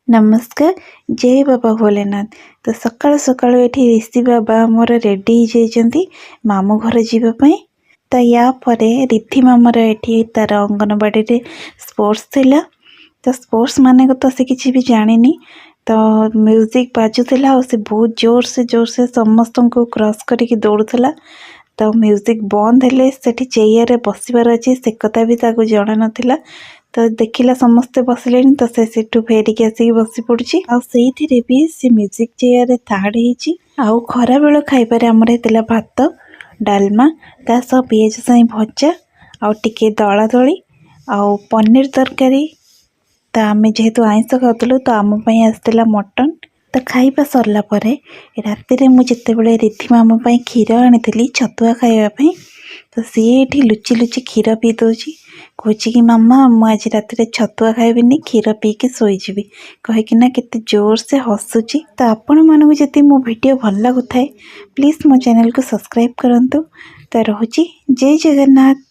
नमस्कार। जय बाबा भोलेनाथ। तो सकाळु सकाळु एठी ऋषि बाबा मोर रेडी जाइछन्ती मामू घर जीवा पई। तो या परे रिद्धि मामर एठी तार अंगनवाड़ी रे स्पोर्ट्स थिला। तो स्पोर्ट्स माने को तो से किछि भी जानिनी। तो म्यूजिक बाजुथिला और से बहुत जोर से समस्त को क्रॉस करके दौड़ुथिला। तो म्यूजिक बंद हेले सेठी चेयर रे बसिबार अछि से कथा भी ताको जणा नथिला। तो देखिला समस्ते बसिले तो से सेठू फेरिक आसिक बसी पड़ुछि आ सेइथिरे भी से म्यूजिक चेयर रे थाड़ हेछि। आ खरा बेଳ खाइबारे हमर हेतिला भात डालमा ता सब पियाज साई भजा आ टिके दला दली आ पनीर तरकारी। तो आम जेहेतु आइंस खाऊलु तो आम आसला मटन। तो खाइबा सरला परे राति मु जितेबाला रिद्धि मामा क्षीर आनी छतुआ खाइबापी। तो सी ये लुचि लुचि क्षीर पी दौची कहे कि मामा मुझे राति छतुआ खाइबिनी क्षीर पीकी शोईजी कहीकिना केते जोर से हसुची। तो आपण मानू जदि मो वीडियो भल लगुए प्लीज मो चैनल को सब्सक्राइब करंतु। तो रोची जय जगन्नाथ।